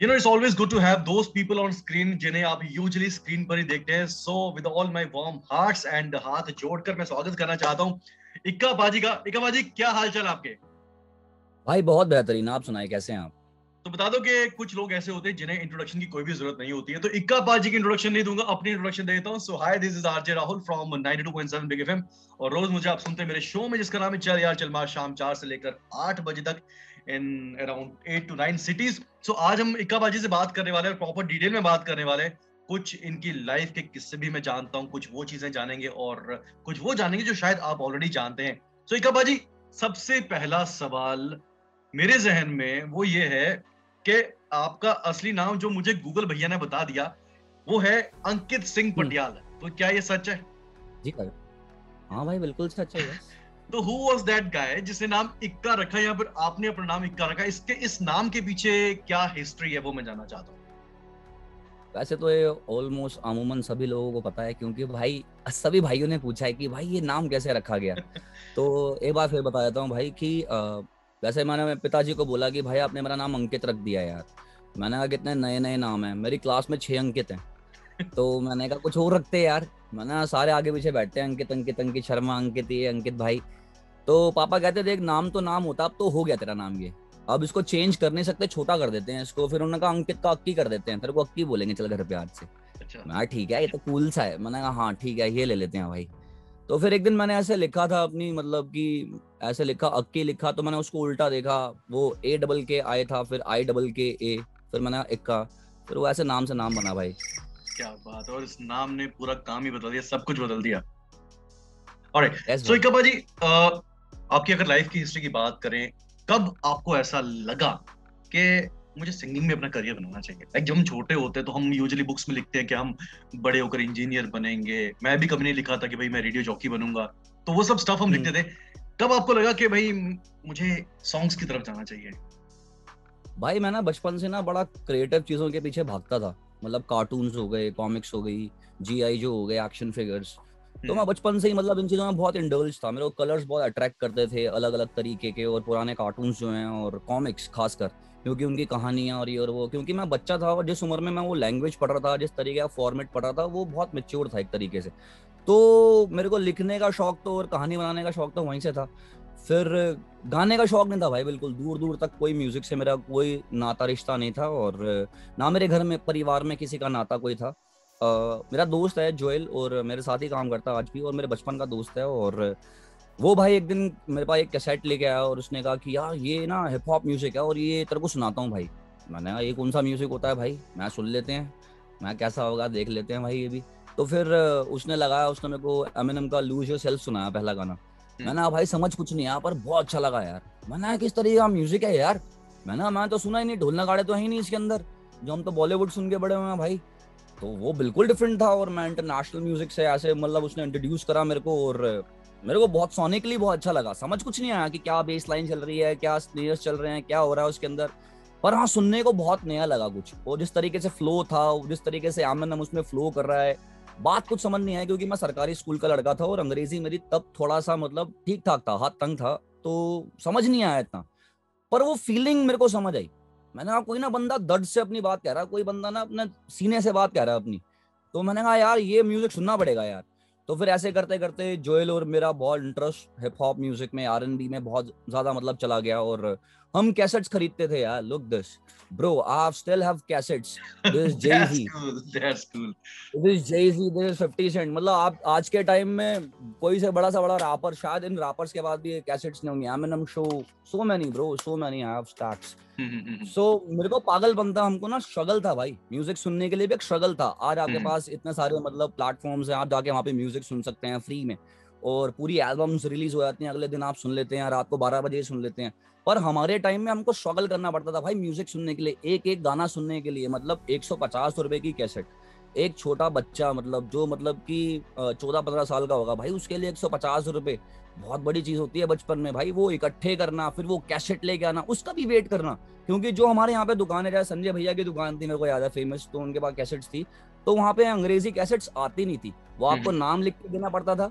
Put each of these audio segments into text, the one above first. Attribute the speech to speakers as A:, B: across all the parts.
A: It's always good to have those people on screen जिन्हें आप usually screen पर ही देखते हैं. So with all my warm hearts and हाथ जोड़कर मैं स्वागत करना चाहता हूँ इक्का बाजी का. इक्का बाजी, क्या हाल चाल आपके?
B: भाई बहुत बेहतरीन. आप सुनाए कैसे हैं आप?
A: तो बता दो कि कुछ लोग ऐसे होते हैं जिन्हें इंट्रोडक्शन की कोई भी जरूरत नहीं होती है, तो इक्का बाजी की इंट्रोडक्शन नहीं दूंगा, अपनी इंट्रोडक्शन देता हूँ. So hi, this is RJ Rahul from 92.7 big FM. और रोज मुझे आप सुनते हैं मेरे शो में जिसका नाम है चल यार चल मार, शाम 4 से लेकर 8 बजे तक इन अराउंड 8 to 9 सिटीज. सो आज हम इक्का बाजी से बात करने वाले हैं, प्रॉपर डिटेल में बात करने वाले हैं. कुछ इनकी लाइफ के किस्से भी मैं जानता हूँ, कुछ वो चीजें जानेंगे और कुछ वो जानेंगे जो शायद आप ऑलरेडी जानते हैं. सो इक्का बाजी, सबसे पहला सवाल मेरे जहन में वो ये है कि आपका असली नाम जो मुझे गूगल भैया ने बता दिया वो है अंकित सिंह पटियाल. तो क्या ये सच है?
B: जी भाई. हाँ भाई, बिल्कुल सच है. यस.
A: तो हु वाज दैट गाय जिसने नाम इक्का रखा या फिर आपने अपना नाम इक्का रखा? इसके इस नाम के पीछे क्या हिस्ट्री है वो मैं जानना चाहता हूँ.
B: वैसे तो ये ऑलमोस्ट अमूमन सभी लोगों को पता है, क्योंकि भाई सभी भाइयों ने पूछा है कि भाई ये नाम कैसे रखा गया. तो एक बार फिर बता देता हूँ भाई कि वैसे मैंने मेरे पिताजी को बोला कि भाई आपने मेरा नाम अंकित रख दिया यार. मैंने कहा कितने नए नए नाम हैं, मेरी क्लास में 6 अंकित हैं. तो मैंने कहा कुछ और रखते हैं यार. मैंने कहा सारे आगे पीछे बैठते हैं, अंकित अंकित अंकित शर्मा, अंकित ये, अंकित भाई. तो पापा कहते थे एक नाम तो नाम होता, अब तो हो गया तेरा नाम ये, अब इसको चेंज कर नहीं सकते, छोटा कर देते हैं इसको. फिर उन्होंने कहा अंकित का अक्की कर देते हैं, तेरे को अक्की बोलेंगे चल घर पे आज से.
A: अच्छा.
B: मैं ठीक है, ये तो कूल सा है. मैंने कहा हाँ ठीक है, ये ले लेते हैं भाई. तो फिर एक दिन मैंने ऐसे लिखा था अपनी, मतलब कि ऐसे लिखा अक्की लिखा, तो मैंने उसको उल्टा देखा, वो ए डबल के आए था, फिर आई डबल के ए, फिर मैंने इक्का, फिर वो ऐसे नाम से नाम बना भाई.
A: क्या बात है. और इस नाम ने पूरा काम ही बदल दिया, सब कुछ बदल दिया. ऑलराइट.
B: यस
A: सो
B: भाई.
A: इक्का बाजी, आपकी अगर लाइफ की हिस्ट्री की बात करें, कब आपको ऐसा लगा कि मुझे सिंगिंग में अपना करियर बनाना चाहिए? लाइक जब हम छोटे होते हैं तो हम यूजुअली बुक्स में लिखते हैं कि हम बड़े होकर इंजीनियर बनेंगे. मैं भी कभी नहीं लिखा था कि भाई मैं रेडियो जॉकी बनूंगा, तो वो सब स्टफ हम लिखते थे. कब आपको लगा कि भाई मुझे सॉन्ग्स की तरफ जाना चाहिए?
B: भाई मैं ना बचपन से ना बड़ा क्रिएटिव चीजों के पीछे भागता था. मतलब कार्टून्स हो गए, कॉमिक्स हो गई, जीआई जो हो गए, एक्शन फिगर्स. तो मैं बचपन से ही मतलब इन चीजों में बहुत इंडल्ज था. मेरे को कलर्स बहुत अट्रैक्ट करते थे, अलग अलग तरीके के, और पुराने कार्टून्स जो हैं और कॉमिक्स खासकर, क्योंकि उनकी कहानियां और ये और वो, क्योंकि मैं बच्चा था और जिस उम्र में मैं वो लैंग्वेज पढ़ रहा था, जिस तरीके का फॉर्मेट पढ़ रहा था, वो बहुत मेच्योर था एक तरीके से. तो मेरे को लिखने का शौक तो और कहानी बनाने का शौक तो वहीं से था. फिर गाने का शौक नहीं था भाई, बिल्कुल दूर दूर तक कोई म्यूजिक से मेरा कोई नाता रिश्ता नहीं था, और ना मेरे घर में परिवार में किसी का नाता कोई था. मेरा दोस्त है जोएल, और मेरे साथ ही काम करता है आज भी, और मेरे बचपन का दोस्त है. और वो भाई एक दिन मेरे पास एक कैसेट लेके आया और उसने कहा कि यार ये ना हिप हॉप म्यूजिक है और ये तेरे को सुनाता हूँ भाई. मैंने कहा ये कौन सा म्यूजिक होता है भाई, मैं सुन लेते हैं, मैं कैसा होगा देख लेते हैं भाई ये भी. तो फिर उसने लगाया, उसने मेरे को एमिनेम का लूज योरसेल्फ सुनाया पहला गाना. मैंने कहा भाई समझ कुछ नहीं आया पर बहुत अच्छा लगा यार. मैंने कहा किस तरीके का म्यूजिक है यार. मैं तो सुना ही नहीं, ढोल नगाड़े तो है ही नहीं इसके अंदर, जो हम तो बॉलीवुड सुन के बड़े हुए हैं भाई. तो वो बिल्कुल डिफरेंट था, और मैं इंटरनेशनल म्यूजिक से ऐसे, मतलब उसने इंट्रोड्यूस करा मेरे को, और मेरे को बहुत सोनिकली बहुत अच्छा लगा. समझ कुछ नहीं आया कि क्या बेस लाइन चल रही है, क्या स्नेयर्स चल रहे हैं, क्या हो रहा है उसके अंदर. पर हाँ, सुनने को बहुत नया लगा कुछ. वो जिस तरीके से फ्लो था, जिस तरीके से एमिनेम उसमें फ्लो कर रहा है, बात कुछ समझ नहीं आई, क्योंकि मैं सरकारी स्कूल का लड़का था और अंग्रेजी मेरी तब थोड़ा सा मतलब ठीक ठाक था, हाथ तंग था, तो समझ नहीं आया इतना. पर वो फीलिंग मेरे को समझ आई. मैंने कहा कोई ना बंदा दर्द से अपनी बात कह रहा है, कोई बंदा ना अपने सीने से बात कह रहा है अपनी. तो मैंने कहा यार ये म्यूजिक सुनना पड़ेगा यार. तो फिर ऐसे करते करते जोएल और मेरा बहुत इंटरेस्ट हिप हॉप म्यूजिक में, आरएनबी में बहुत ज्यादा मतलब चला गया, और हम कैसेट्स खरीदते थे यार. Look this bro, I still have cassettes. This
A: That's
B: JG,
A: cool. That's cool.
B: This JG, this 50 Cent. मतलब आप आज के टाइम में कोई से बड़ा रैपर, शायद इन रैपर्स के बाद भी ये कैसेट्स नहीं होंगे. Eminem show, so many bro, so many, I have stacks. So मेरे को पागल बनता, हमको ना स्ट्रगल था भाई, म्यूजिक सुनने के लिए भी एक स्ट्रगल था. आज आपके पास इतने सारे मतलब प्लेटफॉर्म्स हैं, आप जाके वहाँ पे म्यूजिक सुन सकते हैं फ्री में, और पूरी एल्बम्स रिलीज हो जाती हैं, अगले दिन आप सुन लेते हैं, रात को 12 बजे सुन लेते हैं. पर हमारे टाइम में हमको स्ट्रगल करना पड़ता था भाई म्यूजिक सुनने के लिए, एक एक गाना सुनने के लिए. मतलब 150 रुपए की कैसेट, एक छोटा बच्चा मतलब जो मतलब कि 14-15 साल का होगा भाई, उसके लिए 150 रुपए बहुत बड़ी चीज होती है बचपन में भाई. वो इकट्ठे करना, फिर वो कैसेट लेके आना, उसका भी वेट करना, क्योंकि जो हमारे यहाँ पे दुकान है, जैसे संजय भैया की दुकान थी, मेरे को याद है फेमस, तो उनके पास कैसेट्स थी, तो वहाँ पे अंग्रेजी कैसेट्स आती नहीं थी. वो आपको नाम लिख के देना पड़ता था,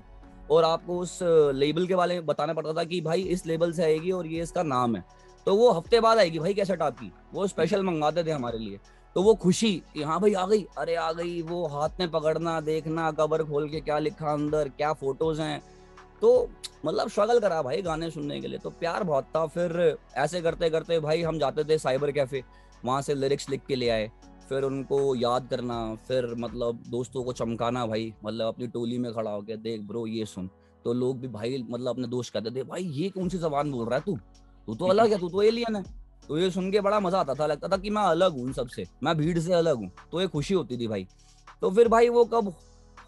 B: और आपको उस लेबल के बारे में बताना पड़ता था कि भाई इस लेबल से आएगी और ये इसका नाम है. तो वो हफ्ते बाद आएगी भाई कैसेट आपकी, वो स्पेशल मंगवाते थे हमारे लिए। तो वो खुशी कि हाँ भाई आ गई, अरे आ गई, वो हाथ में पकड़ना, देखना कवर खोल के क्या लिखा अंदर, क्या फोटोज हैं। तो मतलब स्ट्रगल करा भाई गाने सुनने के लिए, तो प्यार बहुत था। फिर ऐसे करते करते भाई हम जाते थे साइबर कैफे, वहां से लिरिक्स लिख के ले आए, फिर उनको याद करना, फिर मतलब दोस्तों को चमकाना भाई, मतलब अपनी टोली में खड़ा होकर देख ब्रो ये सुन। तो लोग भी भाई मतलब अपने दोस्त कहते थे भाई ये कौन सी जबान बोल रहा है तू, तू तो अलग है, तू तो एलियन है। तो ये सुन के बड़ा मजा आता था, लगता था कि मैं अलग हूँ सबसे, मैं भीड़ से अलग हूँ, तो ये खुशी होती थी भाई। तो फिर भाई वो कब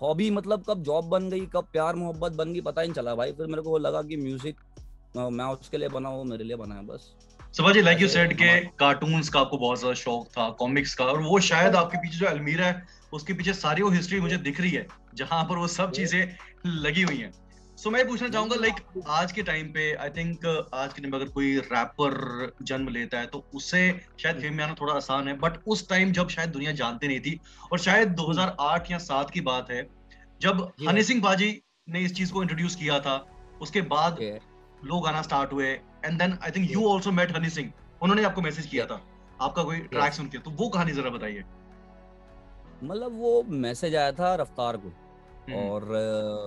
B: हॉबी मतलब कब जॉब बन गई, कब प्यार मोहब्बत बन गई पता ही नहीं चला भाई। फिर मेरे को लगा कि म्यूजिक मैं उसके लिए बना हूँ, मेरे लिए बना है बस।
A: सुभाष जी, लाइक यू
B: ऐसे
A: सेड के
B: हमारा
A: कार्टून्स का आपको बहुत ज्यादा शौक था, कॉमिक्स का, और वो शायद आपके पीछे जो अलमीरा है उसके पीछे सारी वो हिस्ट्री मुझे दिख रही है जहां पर वो सब चीजें लगी हुई हैं। सो मैं पूछना
B: नहीं
A: चाहूंगा,
B: नहीं
A: लाइक आज के टाइम पे आई थिंक आज के टाइम पे अगर कोई रैपर जन्म लेता है तो उससे शायद फेम में आना थोड़ा आसान है, बट उस टाइम जब शायद दुनिया जानती नहीं थी, और शायद 2008 या 7 की बात है जब
B: जी
A: हनी
B: भाई।
A: सिंह बाजी ने इस चीज को इंट्रोड्यूस किया था, उसके बाद
B: ये
A: लोग आना स्टार्ट हुए। And then I think you also met Honey Singh, उन्होंने आपको मैसेज किया था आपका कोई ट्रैक
B: यस,
A: सुन के, तो वो कहानी जरा बताइए।
B: मतलब वो मैसेज आया था रफ्तार को,
A: हम्म।
B: और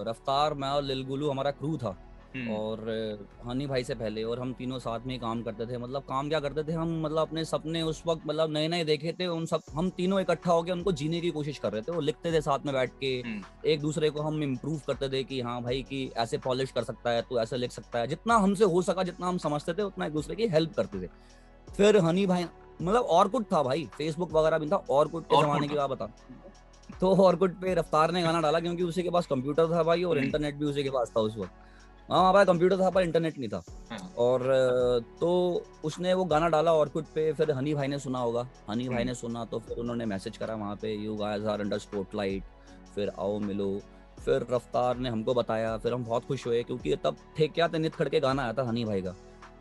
B: रफ्तार, मैं और लिल गुलू हमारा क्रू था,
A: हम्म।
B: और हनी भाई से पहले, और हम तीनों साथ में ही काम करते थे। मतलब काम क्या करते थे हम, मतलब अपने सपने उस वक्त मतलब नए नए देखे थे, उन सब हम तीनों इकट्ठा होकर उनको जीने की कोशिश कर रहे थे। वो लिखते थे साथ में बैठ के,
A: हम्म।
B: एक दूसरे को हम इम्प्रूव करते थे कि हाँ भाई कि ऐसे पॉलिश कर सकता है तो ऐसे लिख सकता है, जितना हमसे हो सका, जितना हम समझते थे उतना एक दूसरे की हेल्प करते थे। फिर हनी भाई, मतलब ऑर्कुट था भाई, फेसबुक वगैरह भी था, ऑर्कुट के
A: और
B: जमाने
A: कौन
B: की
A: था?
B: बात बता। तो ऑर्कुट पे रफ्तार ने गाना डाला, क्योंकि उसी के पास कंप्यूटर था भाई, और
A: हम्म।
B: इंटरनेट भी उसी के पास था उस वक्त। हाँ हमारा कंप्यूटर था पर इंटरनेट नहीं था।
A: हाँ।
B: और तो उसने वो गाना डाला ऑर्कुट पे, फिर हनी भाई ने सुना होगा, हनी भाई
A: हम्म।
B: ने सुना तो फिर उन्होंने मैसेज करा वहाँ पे, you guys are under spotlight, फिर आओ मिलो। फिर रफ्तार ने हमको बताया, फिर हम बहुत खुश हुए, क्योंकि तब ठेक्या तनित खड़के गाना आया था हनी भाई का।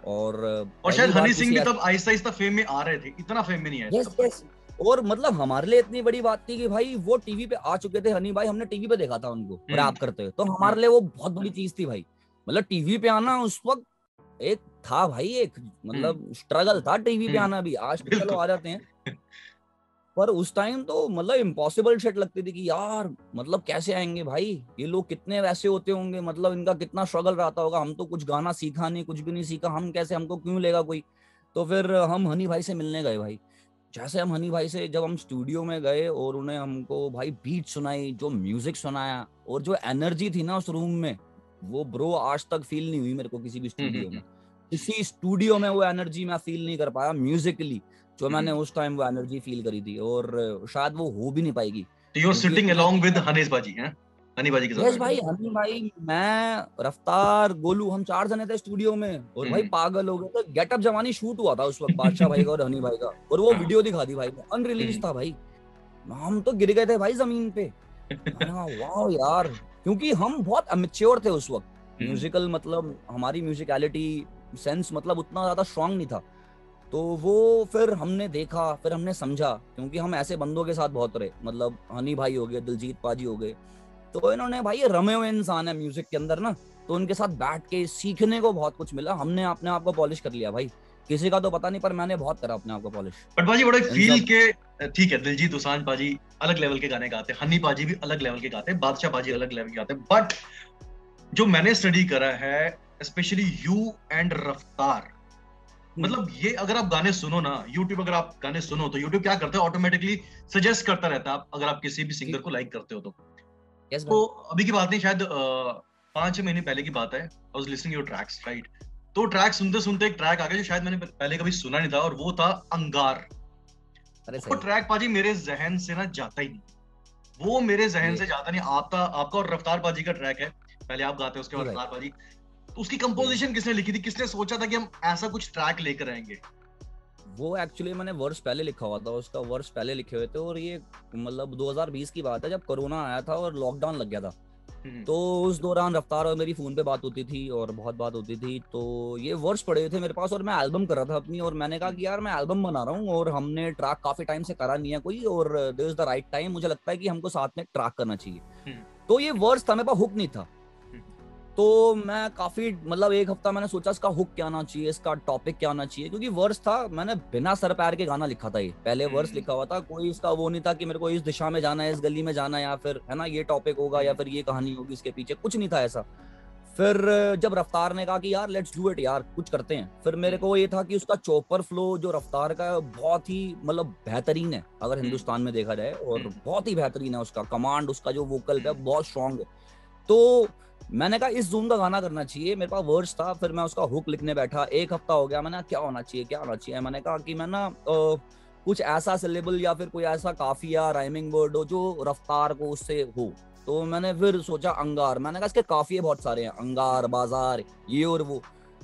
B: और
A: और शायद
B: पहली बार
A: हनी सिंह
B: किसी
A: भी
B: ऐसे,
A: तब आहिस्ता आहिस्ता फेम में आ रहे थे, इतना फेम में नहीं आए थे
B: यस
A: तब तक।
B: यस, और मतलब हमारे लिए इतनी बड़ी बात थी कि भाई वो टीवी पे आ चुके थे हनी भाई, हमने टीवी पे देखा था उनको
A: हम्म।
B: रैप करते हुए, तो
A: हम्म।
B: हमारे लिए वो बहुत बड़ी चीज थी भाई। मतलब टीवी पे आना उस वक्त एक था भाई, एक
A: हम्म।
B: मतलब स्ट्रगल था टीवी पे आना भी, आज तो चलो
A: बिल्कुल।
B: आ जाते हैं। पर उस टाइम तो मतलब इम्पॉसिबल शिट लगती थी कि यार मतलब कैसे आएंगे भाई, ये लोग कितने वैसे होते होंगे, मतलब इनका कितना स्ट्रगल रहता होगा, हम तो कुछ गाना सीखा नहीं, कुछ भी नहीं सीखा, हम कैसे, हमको क्यों लेगा कोई। तो फिर हम हनी भाई से मिलने गए भाई। जैसे हम हनी भाई से जब हम स्टूडियो में गए और उन्हें हमको भाई बीट सुनाई, जो म्यूजिक सुनाया, और जो एनर्जी थी ना उस रूम में, वो ब्रो आज तक फील नहीं हुई मेरे को किसी भी स्टूडियो में। किसी स्टूडियो में वो एनर्जी मैं फील नहीं कर पाया म्यूजिकली, जो मैंने उस टाइम वो एनर्जी फील करी थी, और शायद वो हो भी नहीं पाएगी,
A: तो यू आर
B: क्योंकि
A: सिटिंग
B: इतने,
A: अलोंग विद हनीस बाजी हैं, हनी बाजी के साथ
B: यस
A: बैठे
B: भाई,
A: थे।
B: हनी भाई, मैं, रफ्तार, गोलू, हम 4 जने थे स्टूडियो में, और भाई
A: हम्म।
B: पागल हो गए थे। गेटअप जवानी शूट हुआ था उस वक्त बादशाह भाई का और हनी भाई का, और वो
A: हाँ।
B: वीडियो दिखा दी भाई, अनरिलीज
A: हम्म।
B: था भाई। हम तो गिर गए थे भाई जमीन पे, मैंने कहा वाह यार, क्योंकि हम बहुत अमेच्योर थे उस वक्त,
A: हम्म।
B: म्यूजिकल मतलब हमारी म्यूजिकलिटी सेंस मतलब उतना ज्यादा स्ट्रांग नहीं था। तो वो फिर हमने देखा, फिर हमने समझा, क्योंकि हम ऐसे बंदों के साथ बहुत रहे, मतलब हनी भाई हो गए, दिलजीत पाजी हो गए, तो इन्होंने भाई, ये रमे हुए इंसान है म्यूजिक के अंदर ना, तो उनके साथ बैठ के सीखने को बहुत कुछ मिला। हमने अपने आप को पॉलिश कर लिया भाई, किसी का तो पता नहीं, पर मैंने बहुत करा अपने आप को पॉलिश
A: बट बाजी बड़ा
B: इन
A: फील
B: सब।
A: के, ठीक है दिलजीत दोसांझ पाजी अलग लेवल के गाने गाते हैं, हनी पाजी भी अलग लेवल के गाते हैं, बादशाह पाजी अलग लेवल के गाते हैं, बट जो मैंने स्टडी करा है स्पेशली यू एंड रफ्तार, मतलब ये अगर आप गाने सुनो ना, यूट्यूब अगर आप गाने सुनो तो यूट्यूब क्या करता है, ऑटोमेटिकली सजेस्ट करता रहता है, आप अगर आप किसी भी सिंगर को लाइक करते हो तो।
B: यस
A: तो
B: भाई।
A: अभी की बात नहीं, शायद 5-6 महीने पहले की बात है, I was listening your tracks right. तो ट्रैक सुनते सुनते एक ट्रैक आ गया जो शायद मैंने पहले कभी सुना नहीं था, और वो था अंगार।
B: अरे
A: वो
B: सही।
A: ट्रैक पाजी मेरे जहन से ना जाता ही नहीं, वो मेरे जहन
B: ये
A: से जाता नहीं। आपका आपका और रफ्तार पाजी का ट्रैक है, पहले आप गाते हो उसके
B: जी
A: बाद
B: भाई।
A: रफ्तार पाजी। तो उसकी
B: ये
A: कंपोजिशन किसने लिखी थी, किसने सोचा था कि हम ऐसा कुछ ट्रैक लेकर आएंगे?
B: वो एक्चुअली मैंने वर्स पहले लिखा हुआ था, उसका वर्स पहले लिखे हुए थे, और ये मतलब 2020 की बात है जब कोरोना आया था और लॉकडाउन लग गया था।
A: हम्म।
B: तो उस दौरान रफ्तार और मेरी फोन पे बात होती थी, और बहुत बात होती थी, तो ये वर्ड्स पड़े हुए थे मेरे पास, और मैं एल्बम कर रहा था अपनी, और मैंने कहा
A: हम्म।
B: कि यार मैं एल्बम बना रहा हूँ, और हमने ट्रैक काफी टाइम से करा नहीं है कोई, और this is the right time, मुझे लगता है कि हमको साथ में ट्रैक करना चाहिए।
A: हम्म।
B: तो ये वर्ड्स था, मेरे पास हुक नहीं था।
A: हम्म।
B: तो मैं काफी मतलब एक हफ्ता मैंने सोचा इसका हुक क्या आना चाहिए, इसका टॉपिक क्या आना चाहिए, क्योंकि वर्स था, मैंने बिना सर पैर के गाना लिखा था। ये पहले वर्स लिखा हुआ था, कोई इसका वो नहीं था कि मेरे को इस दिशा में जाना है, इस गली में जाना है, या फिर है ना ये टॉपिक होगा या फिर ये कहानी होगी इसके पीछे, कुछ नहीं था ऐसा। फिर जब रफ्तार ने कहा कि यार लेट्स डू इट यार, कुछ करते हैं, फिर मेरे को ये था कि उसका चॉपर फ्लो जो रफ्तार का बहुत ही मतलब बेहतरीन है अगर हिंदुस्तान में देखा जाए, और बहुत ही बेहतरीन है उसका कमांड, उसका जो वोकल है बहुत स्ट्रॉन्ग है। तो मैंने कहा इस जोन का गाना करना चाहिए, मेरे पास वर्ड्स था, फिर मैं उसका हुक लिखने बैठा, एक हफ्ता हो गया, मैंने क्या होना चाहिए क्या होना चाहिए, मैंने कहा कि मैं ना कुछ ऐसा सिलेबल या फिर कोई ऐसा काफिया राइमिंग वर्ड हो जो रफ्तार को उससे हो। तो मैंने फिर सोचा अंगार, मैंने कहा इसके काफिये बहुत सारे हैं, अंगार, बाजार, ये और वो।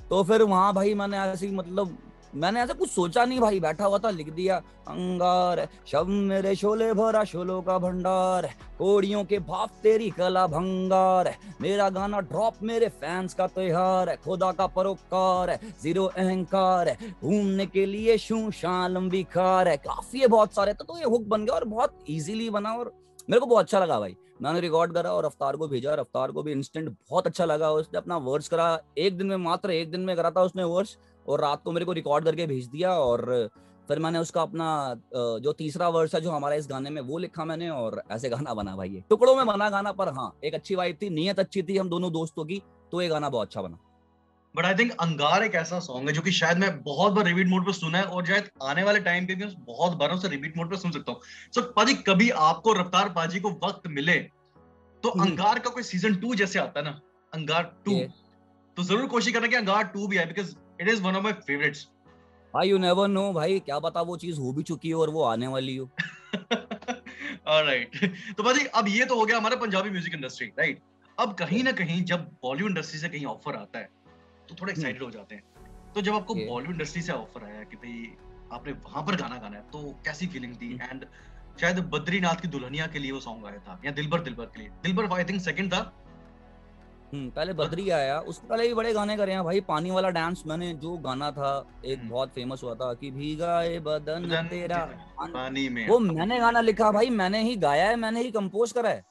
B: तो फिर वहां भाई मैंने ऐसे ही मतलब मैंने ऐसा कुछ सोचा नहीं भाई, बैठा हुआ था, लिख दिया अंगार है, शब मेरे शोले भरा शोलों का भंडार है, कोड़ियों के भाव तेरी कला भंगार है, मेरा गाना ड्रॉप मेरे फैंस का त्योहार है, खुदा का परोपकार है, जीरो अहंकार है, घूमने के लिए शू शालम विकार है, काफी है बहुत सारे। तो ये हुक बन गया और बहुत इजीली बना और मेरे को बहुत अच्छा लगा भाई। मैंने रिकॉर्ड करा और रफ्तार को भेजा, रफ्तार को भी इंस्टेंट बहुत अच्छा लगा, उसने अपना वर्ड्स करा, एक दिन में, मात्र एक दिन में करा था उसने वर्ड्स, और रात को मेरे को रिकॉर्ड करके भेज दिया। और फिर मैंने उसका अपना जो तीसरा वर्स है जो हमारा इस गाने में वो लिखा मैंने, और ऐसे गाना बना भाई। ये टुकड़ों में बना गाना, पर हाँ एक अच्छी वाइब थी, नीयत अच्छी थी हम दोनों दोस्तों की, तो ये गाना बहुत अच्छा बना।
A: बट आई थिंक अंगार एक ऐसा सॉन्ग है जो कि शायद मैं बहुत बार रिपीट मोड पे सुना है, और शायद आने वाले टाइम पे भी बहुत बार उसे रिपीट मोड पे सुन सकता हूँ। सो पाजी, कभी आपको रफ्तार पाजी को वक्त मिले तो अंगार का कोई सीजन 2 जैसे आता है ना, अंगार 2, तो जरूर कोशिश करना कि अंगार 2 भी आए, because it is one of my favourites.
B: भाई यू नेवर नो भाई, क्या पता वो चीज हो भी चुकी हो और वो आने वाली हो।
A: ऑलराइट। तो पाजी, अब ये तो हो गया हमारा पंजाबी म्यूजिक इंडस्ट्री, राइट? अब कहीं ना कहीं जब बॉलीवुड इंडस्ट्री से कहीं ऑफर आता है तो थोड़ा एक्साइटेड हो जाते हैं। तो जब आपको बॉलीवुड इंडस्ट्री से ऑफर आया कि भाई आपने वहां पर गाना गाना है, तो कैसी फीलिंग थी? एंड शायद बद्रीनाथ की दुल्हनिया के लिए वो सॉन्ग आया था, या दिलबर दिलबर के लिए, दिलबर आई थिंक सेकंड था।
B: पहले बद्री आया, उसके पहले भी बड़े गाने करे हैं भाई। पानी वाला डांस मैंने जो गाना था एक बहुत फेमस हुआ था कि भीगा ए बदन तेरा
A: पानी में,
B: वो मैंने गाना लिखा भाई, मैंने ही गाया है, मैंने ही कंपोज करा है।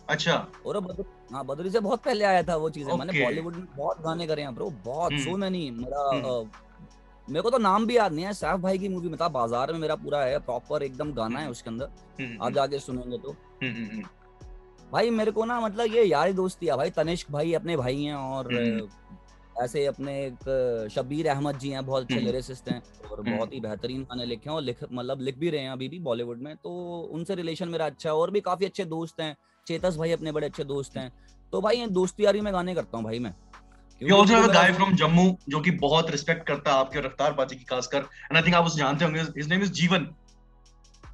A: अच्छा।
B: और हाँ बद्री से बहुत पहले आया था वो चीजें। मैंने
A: Okay.
B: बॉलीवुड में बहुत गाने करे हैं ब्रो, बहुत सो मैनी। मेरे को तो नाम भी याद नहीं है, सैफ भाई की मूवी में था, बाजार में मेरा पूरा है प्रॉपर एकदम गाना है उसके अंदर, आप जाके सुनेंगे तो। भाई मेरे को ना मतलब ये यारी दोस्ती है भाई, तनिष्क भाई अपने भाई हैं, और ऐसे अपने एक शबीर अहमद जी हैं, बहुत अच्छे लिरिसिस्ट हैं और बहुत ही बेहतरीन गाने लिखे हैं, और लिख भी रहे हैं अभी भी बॉलीवुड में, तो उनसे रिलेशन मेरा अच्छा है। और भी काफी अच्छे दोस्त हैं, चेतस भाई अपने बड़े अच्छे दोस्त हैं। तो भाई दोस्ती यारी में गाने करता हूँ भाई मैं।
A: You also have a guy from Jammu जो कि बहुत रिस्पेक्ट करता है आपके रफ्तार बाजी की खासकर, एंड आई थिंक आप उसे जानते होंगे, हिज नेम इज जीवन।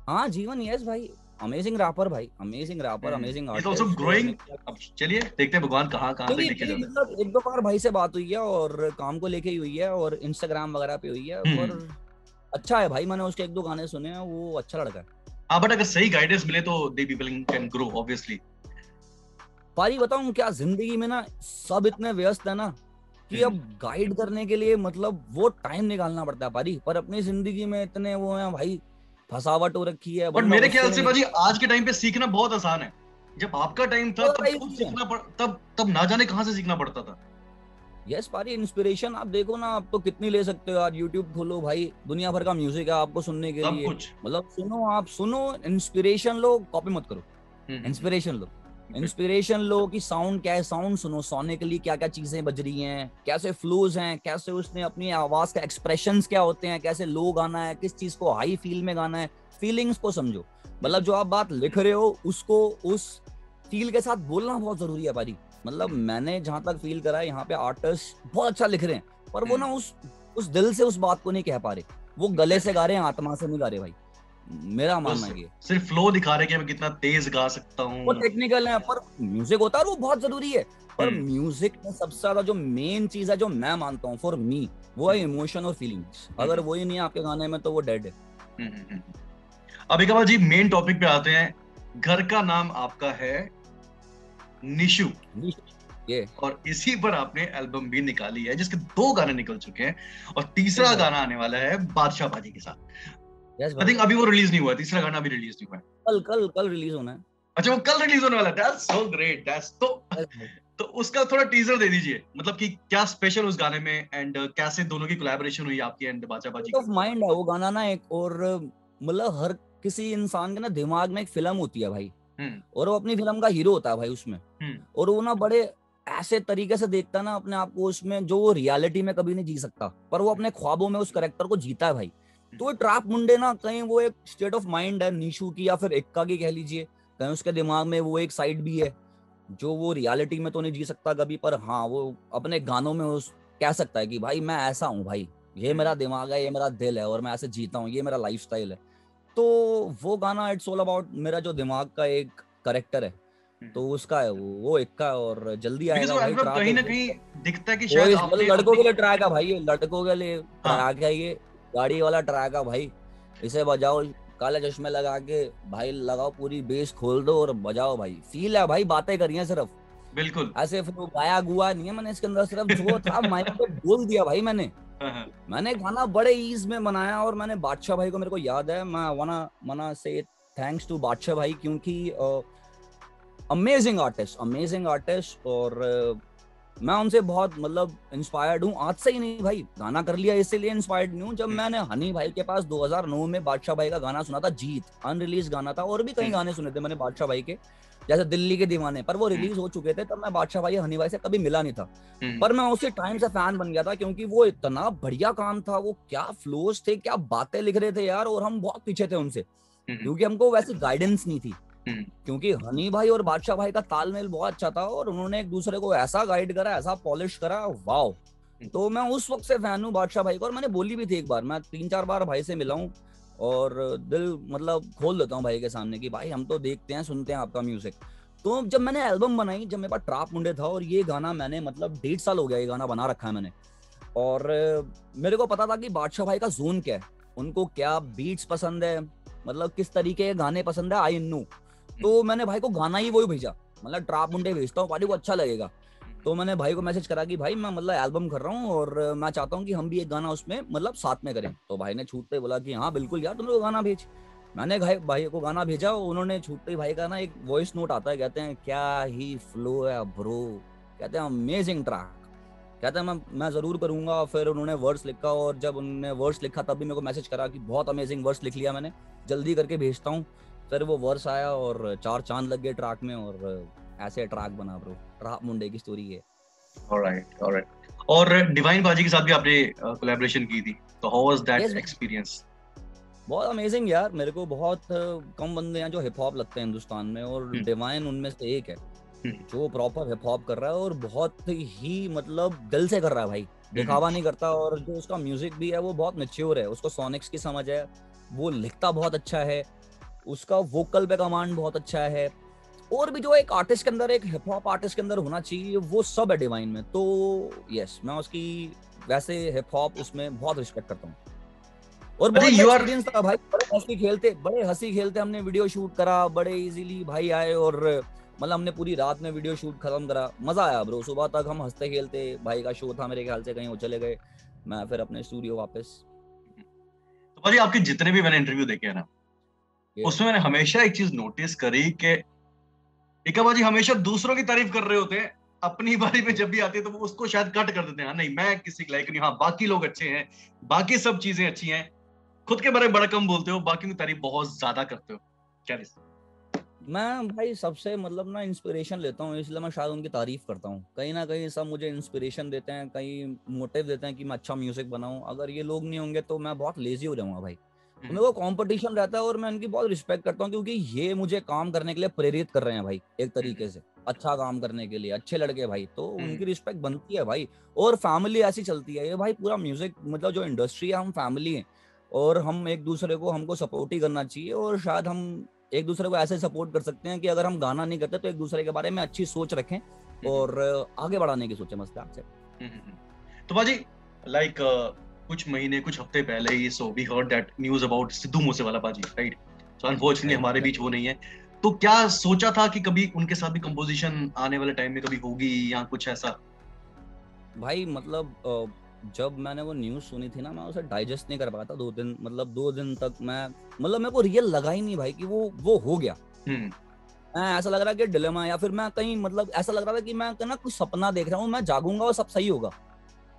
B: हाँ जीवन, यस भाई, अमेजिंग रैपर भाई, amazing rapper, amazing
A: artist, is also growing. अब चलिए देखते हैं भगवान कहां तक लेके जाता है।
B: मतलब एक दो बार भाई से बात हुई है और काम को लेके ही हुई है, और इंस्टाग्राम वगैरह पे हुई है, पर अच्छा है भाई, मैंने उसके एक दो गाने सुने हैं, वो अच्छा लड़का है।
A: हाँ, बट अगर सही गाइडेंस मिले तो they people can grow obviously.
B: पारी बताऊं क्या, जिंदगी में ना सब इतने व्यस्त है ना कि अब गाइड करने के लिए मतलब वो टाइम निकालना पड़ता है पारी, पर अपनी जिंदगी में इतने वो हैं भाई, फसावट हो रखी है।
A: बट मेरे ख्याल से बाजी आज के टाइम पे सीखना बहुत आसान है, जब आपका टाइम था तब खुद सीखना तब ना जाने कहां से सीखना पड़ता था।
B: यस पारी, इंस्पिरेशन आप देखो ना, आप तो कितनी ले सकते हो यार, यूट्यूब खोलो भाई, दुनिया भर का म्यूजिक है आपको सुनने के लिए, मतलब सुनो, आप सुनो, इंस्पिरेशन लो, कॉपी मत करो, इंस्पिरेशन लो, इंस्पिरेशन लो कि साउंड क्या है, साउंड सुनो, सोने के लिए क्या क्या चीजें बज रही हैं, कैसे फ्लोज हैं, कैसे उसने अपनी आवाज का एक्सप्रेशंस क्या होते हैं, कैसे लो गाना है, किस चीज को हाई फील में गाना है, फीलिंग्स को समझो। मतलब जो आप बात लिख रहे हो उसको उस फील के साथ बोलना बहुत जरूरी है भाई। मतलब मैंने जहां तक फील करा है, यहाँ पे आर्टिस्ट बहुत अच्छा लिख रहे हैं, पर वो ना उस दिल से उस बात को नहीं कह पा रहे, वो गले से गा रहे हैं, आत्मा से नहीं गा रहे भाई, मेरा मानना है।
A: सिर्फ फ्लो दिखा रहे कि मैं कितना तेज गा सकता हूँ,
B: वो टेक्निकल है, पर म्यूजिक होता है वो बहुत जरूरी है। पर म्यूजिक में सबसे ज्यादा जो मेन चीज है, जो मैं मानता हूँ फॉर मी, वो है इमोशन और फीलिंग्स। अगर वही नहीं है आपके गाने में तो वो डेड है।
A: अब एक बार जी मेन टॉपिक पे आते हैं। घर का नाम आपका है निशु,
B: ये
A: और इसी पर आपने एल्बम भी निकाली है जिसके 2 गाने निकल चुके हैं, और तीसरा गाना आने वाला है बादशाह बाजी के साथ। आई थिंक अभी वो रिलीज नहीं हुआ है, तीसरा गाना अभी रिलीज नहीं हुआ है,
B: कल कल कल रिलीज होना है।
A: अच्छा वो कल रिलीज होने वाला है। दैट्स सो ग्रेट, दैट्स तो तो उसका थोड़ा टीजर दे दीजिए, मतलब कि क्या स्पेशल उस गाने में, एंड कैसे दोनों की कोलैबोरेशन हुई आपकी एंड बादशाह बाजी
B: ऑफ
A: की।
B: माइंड है वो गाना ना एक, और मतलब हर किसी इंसान के ना दिमाग में एक फिल्म होती है भाई,
A: हम्म
B: और वो अपनी फिल्म का हीरो होता है भाई उसमें,
A: हम्म
B: और वो ना बड़े ऐसे तरीके से देखता है ना अपने आप को उसमें, जो वो रियलिटी में कभी नहीं जी सकता, पर वो अपने ख्वाबों में उस करेक्टर को जीता है भाई। तो ट्रैप मुंडे ना कहीं वो एक स्टेट ऑफ माइंड है नीशू की या फिर एक्का की कह लीजिए, कहीं उसके दिमाग में वो एक साइड भी है जो वो रियलिटी में तो नहीं जी सकता कभी, पर हाँ वो अपने गानों में उस कह सकता है कि भाई मैं ऐसा हूँ भाई, ये मेरा दिमाग है, ये मेरा दिल है, और मैं ऐसे जीता हूँ, ये मेरा लाइफस्टाइल है। तो वो गाना इट्स ऑल अबाउट मेरा जो दिमाग का एक करेक्टर है, तो उसका है वो एक्का, और जल्दी
A: बिकॉज
B: आएगा
A: वो
B: भाई
A: एल्बम
B: ट्रैक
A: कहीं
B: एक
A: ना
B: वो।
A: कहीं दिखता है कि शायद
B: वॉइस
A: आपने
B: मतलब लड़कों
A: अपनी।
B: के लिए ट्रैक है भाई, ये लड़कों के लिए
A: हाँ
B: ट्रैक है, ये गाड़ी वाला ट्रैक है भाई। इसे बजाओ, काले चश्मे लगा के भाई लगाओ, पूरी बेस खोल दो और बजाओ भाई, फील है भाई, बातें करिए सिर्फ,
A: बिल्कुल।
B: ऐसे फिर वो गाया गुआ नहीं है मैंने इसके अंदर, सिर्फ जो था माइक पे बोल दिया भाई मैंने।
A: हाँ हाँ
B: मैंने गाना बड़े ईज में बनाया, और मैंने बादशाह भाई को, मेरे को याद है, मैं वना मना से थैंक्स टू बादशाह भाई, क्योंकि अमेजिंग आर्टिस्ट, अमेजिंग आर्टिस्ट, और मैं उनसे बहुत मतलब इंस्पायर्ड हूँ, आज से ही नहीं भाई, गाना कर लिया इसीलिए इंस्पायर्ड नहीं हूँ। जब मैंने हनी भाई के पास 2009 में बादशाह भाई का गाना सुना था, जीत, अनरिलीज गाना था, और भी कई
A: हम्म,
B: गाने सुने थे मैंने बादशाह भाई के, जैसे दिल्ली के दीवाने, पर वो
A: हम्म,
B: रिलीज हो चुके थे, तब मैं बादशाह भाई हनी भाई से कभी मिला नहीं था।
A: हम्म,
B: पर मैं उसी टाइम से फैन बन गया था, क्योंकि वो इतना बढ़िया काम था, वो क्या फ्लोज थे, क्या बातें लिख रहे थे यार, और हम बहुत पीछे थे उनसे,
A: हम्म,
B: क्योंकि हमको वैसी गाइडेंस नहीं थी।
A: हम्म,
B: क्योंकि हनी भाई और बादशाह भाई का तालमेल बहुत अच्छा था, और उन्होंने एक दूसरे को ऐसा गाइड करा, ऐसा पॉलिश करा, वाओ। तो मैं उस वक्त से फैन हूँ बादशाह भाई को, और मैंने बोली भी थी एक बार, मैं 3-4 बार भाई से मिला हूँ, और दिल मतलब खोल देता हूँ भाई के सामने कि भाई हम तो देखते हैं सुनते हैं आपका म्यूजिक। तो जब मैंने एल्बम बनाई, जब मेरे पास ट्रैप मुंडे था, और ये गाना मैंने मतलब 1.5 साल हो गया ये गाना बना रखा है मैंने, और मेरे को पता था कि बादशाह भाई का जोन क्या है, उनको क्या बीट्स पसंद है, मतलब किस तरीके के गाने पसंद है, आई नो। तो मैंने भाई को गाना ही वही भेजा, मतलब ट्रैप मुंडे भेजता हूँ पार्टी को अच्छा लगेगा। तो मैंने भाई को मैसेज करा कि भाई मैं मतलब एल्बम कर रहा हूँ, और मैं चाहता हूँ कि हम भी एक गाना उसमें मतलब साथ में करें। तो भाई ने छूटते ही बोला कि हाँ बिल्कुल यार, तुम लोग गाना भेज। मैंने भाई को गाना भेजा, उन्होंने छूटते ही भाई का ना एक वॉइस नोट आता है, कहते हैं क्या ही फ्लो है ब्रो, कहते हैं अमेजिंग ट्रैक, कहते हैं मैं जरूर करूंगा। फिर उन्होंने वर्ड्स लिखा, और जब उन्होंने वर्ड्स लिखा तब भी मेरे को मैसेज करा कि बहुत अमेजिंग वर्ड्स लिख लिया मैंने, जल्दी करके भेजता हूँ। फिर वो वर्ड्स आया, और 4 चांद लग गए ट्रैक में, और ऐसे ट्रैक बना ब्रो, ट्रैप मुंडे की स्टोरी है।
A: Alright alright. और डिवाइन बाजी के साथ भी आपने कोलैबोरेशन की थी, तो how was that
B: yes,
A: experience?
B: बहुत अमेजिंग यार, मेरे को बहुत कम बंदे हैं जो हिप हॉप लगते हैं हिंदुस्तान में, और
A: हम्म
B: डिवाइन उनमें से एक है
A: हम्म
B: जो प्रॉपर हिप हॉप कर रहा है, और बहुत ही मतलब दिल से कर रहा है भाई,
A: हम्म
B: दिखावा नहीं करता। और जो उसका म्यूजिक भी है वो बहुत मैच्योर है, उसको सोनिक्स की समझ है, वो लिखता बहुत अच्छा है, उसका वोकल पे कमांड बहुत अच्छा है, और भी जो एक आर्टिस्ट के अंदर, एक हिप हॉप आर्टिस्ट के अंदर होना चाहिए, वो सब है डिवाइन में। तो यस, मैं उसकी वैसे हिप हॉप उसमें बहुत रिस्पेक्ट करता हूँ, और
A: अच्छा
B: बहुत अच्छा
A: यू आर।
B: एक्सपीरियंस था भाई, बड़े हंसी खेलते हमने वीडियो शूट करा, बड़े इजीली भाई आए, और मतलब हमने पूरी रात में वीडियो शूट खत्म करा, मजा आया ब्रो, सुबह तक हम हंसते खेलते, भाई का शो था मेरे ख्याल से कहीं वो चले गए, मैं फिर अपने स्टूडियो वापस।
A: तो भाजी आपके जितने भी मैंने इंटरव्यू देखे हैं ना,
B: ये
A: उसमें मैंने हमेशा एक चीज नोटिस करी कि इक्का बाजी हमेशा दूसरों की तारीफ कर रहे होते हैं, अपनी बारी में जब भी आती है तो वो उसको शायद कट कर देते हैं, हाँ नहीं मैं किसी के लायक नहीं, हाँ बाकी लोग अच्छे हैं, बाकी सब चीजें अच्छी हैं, खुद के बारे में बड़ा कम बोलते हो, बाकी की तारीफ बहुत ज्यादा करते हो, क्या दिस?
B: मैं भाई सबसे मतलब ना इंस्पिरेशन लेता हूँ, इसलिए मैं शायद उनकी तारीफ करता हूँ, कहीं ना कहीं सब मुझे इंस्पिरेशन देते हैं, कहीं मोटिव देते हैं कि मैं अच्छा म्यूजिक बनाऊं। अगर ये लोग नहीं होंगे तो मैं बहुत लेजी हो जाऊंगा भाई। तो मेरे को कंपटीशन रहता है, और मैं इनकी बहुत रिस्पेक्ट करता हूँ, क्योंकि ये मुझे काम करने के लिए प्रेरित कर रहे हैं भाई, एक तरीके से अच्छा काम करने के लिए, अच्छे लड़के भाई, तो उनकी रिस्पेक्ट बनती है भाई। और फैमिली ऐसी चलती है ये भाई, पूरा म्यूजिक मतलब जो इंडस्ट्री है, हम फैमिली है, और हम एक दूसरे को, हमको सपोर्ट ही करना चाहिए, और शायद हम एक दूसरे को ऐसे सपोर्ट कर सकते हैं कि अगर हम गाना नहीं करते तो एक दूसरे के बारे में अच्छी सोच रखें, और आगे बढ़ाने की सोचें, मसला आपसे।
A: तो बाजी लाइक कुछ महीने कुछ हफ्ते पहले ही so we heard that news about Sidhu Moosewala बाजी, राइट? सो अनफॉर्चुनेटली हमारे बीच वो नहीं है, तो क्या सोचा था कि कभी उनके साथ भी कंपोजिशन आने वाले टाइम में कभी होगी या कुछ ऐसा?
B: भाई मतलब जब मैंने वो न्यूज सुनी थी ना, मैं उसे डाइजेस्ट नहीं कर पाया था 2 दिन, मतलब 2 दिन तक मैं, मतलब मेरे को रियल लगा ही नहीं भाई कि वो हो गया।
A: हम्म
B: मैं ऐसा लग रहा है कि डिलेमा, या फिर मैं कहीं मतलब ऐसा लग रहा था कि मैं ना कुछ सपना देख रहा हूँ, मैं जागूंगा और सब सही होगा।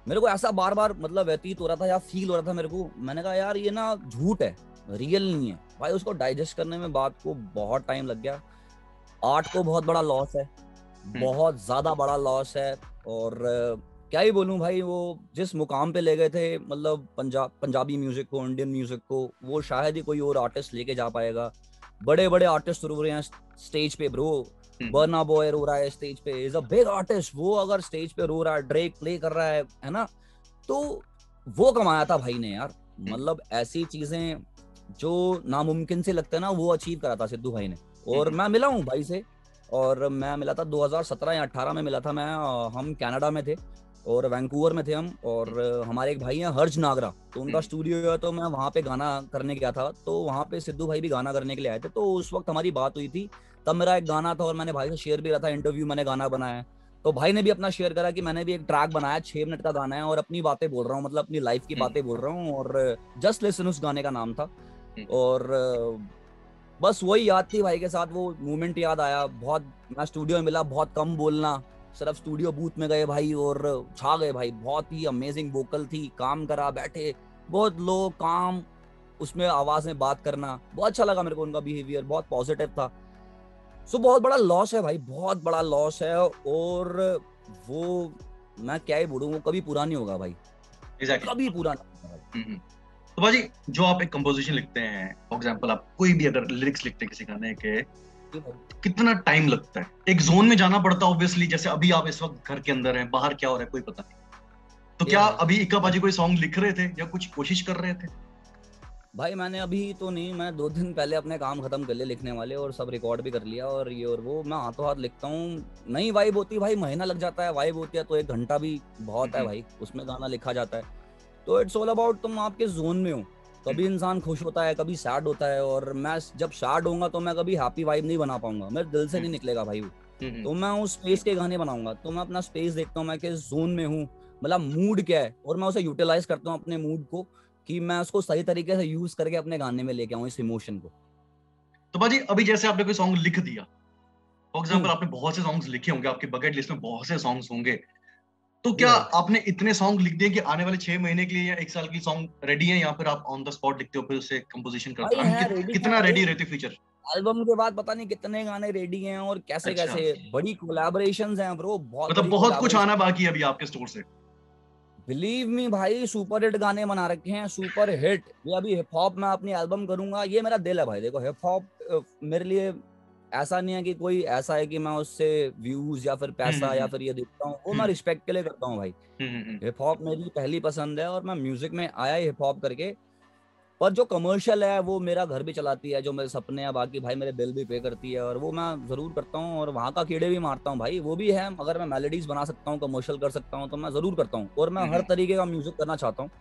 B: मेरे को ऐसा बार बार मतलब व्यतीत हो रहा था या फील हो रहा था मेरे को। मैंने कहा यार ये ना झूठ है, रियल नहीं है भाई। उसको डाइजेस्ट करने में बात को बहुत टाइम लग गया। आर्ट को बहुत बड़ा लॉस है, बहुत ज्यादा बड़ा लॉस है। और क्या ही बोलूं भाई, वो जिस मुकाम पे ले गए थे मतलब पंजाबी म्यूजिक को, इंडियन म्यूजिक को, वो शायद ही कोई और आर्टिस्ट लेके जा पाएगा। बड़े बड़े आर्टिस्ट रो रहे हैं स्टेज पे ब्रो। बर्ना बॉय रो रहा है स्टेज पे, इज अ बिग आर्टिस्ट। वो अगर स्टेज पे रो रहा है, ड्रेक प्ले कर रहा है ना, तो वो कमाया था भाई ने यार। मतलब ऐसी चीजें जो नामुमकिन से लगता है ना, वो अचीव करा था सिद्धू भाई ने। और मैं मिला हूँ भाई से, और मैं मिला था 2017 या 18 में मिला था मैं। हम कनाडा में थे और वैंकूवर में थे हम। और हमारे एक भाई हैं हर्ष नागरा, तो उनका स्टूडियो है, तो मैं वहाँ पे गाना करने गया था। तो वहाँ पे सिद्धू भाई भी गाना करने के लिए आए थे, तो उस वक्त हमारी बात हुई थी। तब मेरा एक गाना था और मैंने भाई से शेयर भी करा था, इंटरव्यू मैंने गाना बनाया है। तो भाई ने भी अपना शेयर करा कि मैंने भी एक ट्रैक बनाया, 6 मिनट का गाना है, और अपनी बातें बोल रहा हूँ, मतलब अपनी लाइफ की बातें बोल रहा हूँ। और जस्ट लिसन उस गाने का नाम था। और बस वही याद थी भाई के साथ, वो मोमेंट याद आया बहुत। मैं स्टूडियो में मिला, बहुत कम बोलना, सिर्फ स्टूडियो बूथ में गए भाई और छा गए भाई। बहुत ही अमेजिंग वोकल थी, काम करा, बैठे बहुत लो काम, उसमें आवाज में बात करना, बहुत अच्छा लगा मेरे को। उनका बिहेवियर बहुत पॉजिटिव था। सो बहुत बड़ा लॉस है भाई, बहुत बड़ा लॉस है। और वो मैं क्या ही बोलूं, वो कभी पूरा नहीं होगा भाई, कभी पूरा नहीं होगा भाई।
A: तो भाजी, जो आप एक कंपोजिशन लिखते हैं, फॉर एग्जांपल आप कोई भी अगर लिरिक्स लिखते हैं किसी गाने के, कितना टाइम लगता है? एक जोन में जाना पड़ता है ऑब्वियसली, जैसे अभी आप इस वक्त घर के अंदर हैं, बाहर क्या हो रहा है कोई पता नहीं। तो क्या अभी इक्का बाजी कोई सॉन्ग लिख रहे थे या कुछ कोशिश कर रहे थे?
B: भाई मैंने अभी तो नहीं, मैं 2 दिन पहले अपने काम खत्म कर लिए लिखने वाले, और सब रिकॉर्ड भी कर लिया। और ये और वो मैं हाथों हाथ लिखता हूँ। नई वाइब होती है भाई, महीना लग जाता है। वाइब होती है तो 1 घंटा भी बहुत है भाई, उसमें गाना लिखा जाता है। तो इट्स ऑल अबाउट तुम आपके जोन में हो। कभी इंसान खुश होता है, कभी सैड होता है। और मैं जब सैड होऊंगा तो मैं कभी हैप्पी वाइब नहीं बना पाऊंगा, मेरे दिल से नहीं निकलेगा भाई वो। तो मैं उस स्पेस के गाने बनाऊंगा। तो मैं अपना स्पेस देखता हूँ, मैं किस जोन में हूँ, मतलब मूड क्या है, और मैं उसे यूटिलाइज करता हूँ अपने मूड को, कि मैं उसको सही तरीके से यूज करके अपने गाने में लेके आऊँ इस इमोशन को।
A: तो भाजी, अभी जैसे आपने कोई सॉन्ग लिख दिया, फॉर एग्जांपल आपने बहुत से सॉन्ग्स लिखे होंगे, आपके बकेट लिस्ट में बहुत से सॉन्ग्स होंगे, तो
B: जी
A: क्या
B: भाई,
A: आपने इतने सॉन्ग लिख दिए कि आने वाले 6 महीने के लिए या 1 साल की सॉन्ग रेडी है, या फिर आप ऑन द स्पॉट लिखते हो फिर उसे कंपोजिशन करते
B: भाई
A: हो?
B: है रेडी है
A: कितना
B: भाई।
A: रेडी रहते फीचर?
B: एल्बम के बाद पता नहीं कितने गाने रेडी हैं, और कैसे
A: अच्छा,
B: कैसे बड़ी कोलैबोरेशंस हैं ब्रो, बहुत
A: मतलब
B: बड़ी
A: बहुत कुछ
B: कोलैबोरेशन।
A: आना बाकी है अभी आपके स्टोर से।
B: बिलीव मी भाई, सुपर हिट गाने बना रखे हैं, सुपर हिट। ये अभी हिप हॉप में अपनी एल्बम करूंगा, ये मेरा दिल है भाई। देखो हिप हॉप मेरे लिए ऐसा नहीं है कि कोई ऐसा है कि मैं उससे व्यूज या फिर पैसा या फिर ये देखता हूँ, वो मैं रिस्पेक्ट के लिए करता हूँ भाई। हिप हॉप मेरी पहली पसंद है, और मैं म्यूजिक में आया हिप हॉप करके। पर जो कमर्शियल है वो मेरा घर भी चलाती है, जो मेरे सपने हैं बाकी भाई मेरे बिल भी पे करती है, और वो मैं जरूर करता हूँ। और वहाँ का कीड़े भी मारता हूँ भाई, वो भी है। अगर मैं मेलोडीज बना सकता हूँ, कमर्शियल कर सकता हूँ, तो मैं जरूर करता हूँ। और मैं हर तरीके का म्यूजिक करना चाहता हूँ।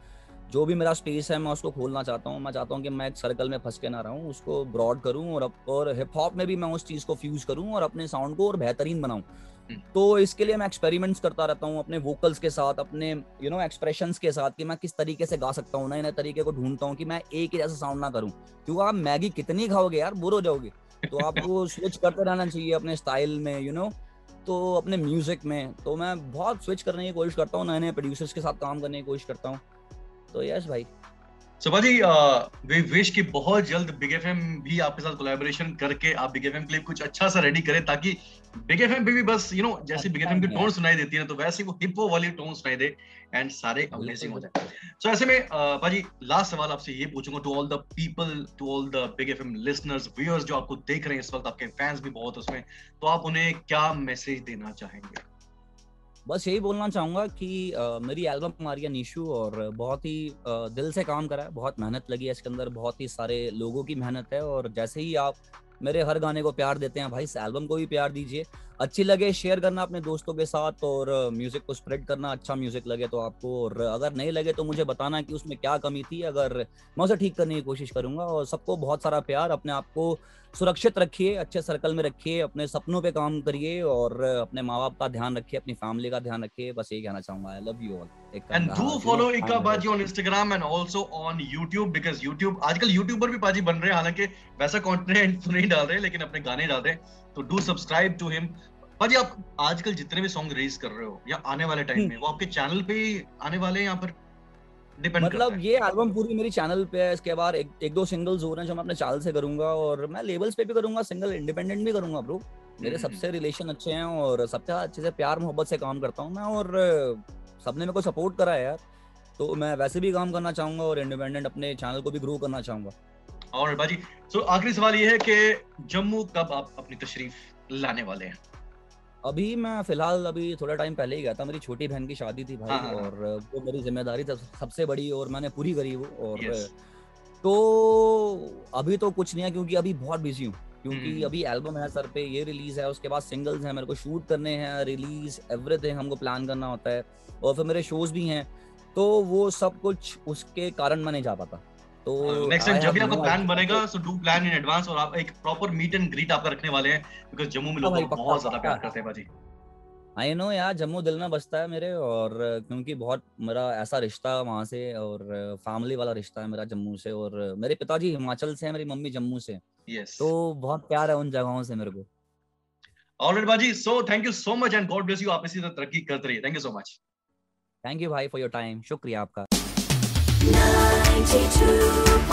B: जो भी मेरा स्पेस है मैं उसको खोलना चाहता हूँ। मैं चाहता हूँ कि मैं एक सर्कल में फंस के ना रहूँ, उसको ब्रॉड करूँ, और हिप हॉप में भी मैं उस चीज को फ्यूज करूँ और अपने साउंड को और बेहतरीन बनाऊँ। तो इसके लिए मैं एक्सपेरिमेंट्स करता रहता हूँ अपने वोकल्स के साथ, अपने एक्सप्रेशंस के साथ, कि मैं किस तरीके से गा सकता हूँ। नए नए तरीके को ढूंढता हूँ कि मैं एक ही जैसा साउंड ना करूँ, क्योंकि आप मैगी कितनी खाओगे यार, बोर हो जाओगे। तो आपको स्विच करते रहना चाहिए अपने स्टाइल में, तो अपने म्यूजिक में। तो मैं बहुत स्विच करने की कोशिश करता हूँ, नए नए प्रोड्यूसर्स के साथ काम करने की कोशिश करता हूँ। तो यस भाई।
A: सुभा जी, वी विश कि बहुत जल्द बिग एफएम भी आपके साथ कोलैबोरेशन करके आप बिग एफएम के लिए कुछ अच्छा सा रेडी करें, ताकि बिग एफएम पे भी बस जैसे बिग एफएम की टोन सुनाई देती है ना, तो वैसे ही वो हिप्पो वाली टोन सुनाई दे एंड सारे अमेजिंग हो जाए। सो ऐसे में भाजी, लास्ट सवाल आपसे ये पूछूंगा, to all the people, to all the big FM listeners, viewers जो आपको देख रहे हैं इस वक्त, आपके फैंस भी बहुत उसमें, तो आप उन्हें क्या मैसेज देना चाहेंगे?
B: बस यही बोलना चाहूंगा कि मेरी एल्बम आ रही है नीशू, और बहुत ही दिल से काम करा है, बहुत मेहनत लगी है इसके अंदर, बहुत ही सारे लोगों की मेहनत है। और जैसे ही आप मेरे हर गाने को प्यार देते हैं भाई, इस एल्बम को भी प्यार दीजिए। अच्छी लगे शेयर करना अपने दोस्तों के साथ, और म्यूजिक को स्प्रेड करना, अच्छा म्यूजिक लगे तो आपको, और अगर नहीं लगे तो मुझे बताना कि उसमें क्या कमी थी, अगर मैं उसे ठीक करने की कोशिश करूंगा। और सबको बहुत सारा प्यार, अपने आप को सुरक्षित रखिए, अच्छे सर्कल में रखिए, अपने सपनों पे काम करिए, और अपने माँ बाप का ध्यान रखिए, अपनी फैमिली का ध्यान रखिए। बस यही कहना चाहूंगा। I love you all.
A: And do follow Ikka Baji on Instagram and also on YouTube, because YouTube आजकल यूट्यूबर भी पाजी बन रहे हैं, हालांकि वैसा कंटेंट नहीं डाल रहे लेकिन अपने गाने डाल रहे हैं, तो डू सब्सक्राइब टू हिम। पाजी आप आजकल जितने भी सॉन्ग रिलीज कर रहे हो या आने वाले टाइम में, वो आपके चैनल पे ही आने वाले हैं, यहाँ पर डिपेंड करता
B: मतलब
A: है?
B: ये एल्बम पूरी मेरी चैनल पे है, इसके बाद एक दो सिंगल्स हो रहे हैं जो मैं अपने चैनल से करूंगा, और मैं लेबल्स पे भी करूंगा, सिंगल इंडिपेंडेंट भी करूंगा ब्रो। मेरे सबसे रिलेशन अच्छे हैं और सबसे अच्छे से प्यार मोहब्बत से काम करता हूँ मैं, और सबने मेरे को सपोर्ट करा है यार, तो मैं वैसे भी काम करना चाहूंगा और इंडिपेंडेंट अपने चैनल को भी ग्रो करना चाहूंगा।
A: और बाजी, सो आखिरी सवाल ये है कि जम्मू कब आप अपनी तशरीफ लाने वाले हैं?
B: अभी मैं फिलहाल अभी थोड़ा टाइम पहले ही गया था, मेरी छोटी बहन की शादी थी भाई,
A: हाँ।
B: और वो मेरी जिम्मेदारी सबसे बड़ी, और मैंने पूरी करी वो। और
A: Yes.
B: तो अभी तो कुछ नहीं है, क्योंकि अभी बहुत बिजी हूँ, क्योंकि अभी एल्बम है सर पे, ये रिलीज है, उसके बाद सिंगल्स हैं, मेरे को शूट करने हैं, रिलीज एवरीथिंग हमको प्लान करना होता है, और फिर मेरे शोज भी हैं, तो वो सब कुछ उसके कारण मैं नहीं जा पाता। तो
A: नेक्स्ट टाइम जब भी आपका प्लान बनेगा,
B: तो
A: so do plan in advance, और आप एक प्रॉपर मीट एंड ग्रीट आपका रखने वाले हैं, बिकॉज़ जम्मू में लोग
B: भाई
A: आपको
B: पक्का
A: बहुत ज्यादा प्यार
B: पक्का।
A: करते हैं बाजी।
B: आई नो यार, जम्मू दिल में बसता है मेरे, और क्योंकि बहुत मेरा ऐसा रिश्ता वहाँ से, और फैमिली वाला रिश्ता है मेरा जम्मू से, और मेरे पिताजी हिमाचल से हैं, मेरी मम्मी जम्मू से,
A: यस।
B: तो बहुत प्यार है उन जगहों से मेरे को।
A: ऑलराइट बाजी, so thank you so much and God bless you, आप इसी तरह तरक्की करते रहिए। Thank you so much.
B: Thank you भाई फॉर योर टाइम, शुक्रिया आपका।
C: 92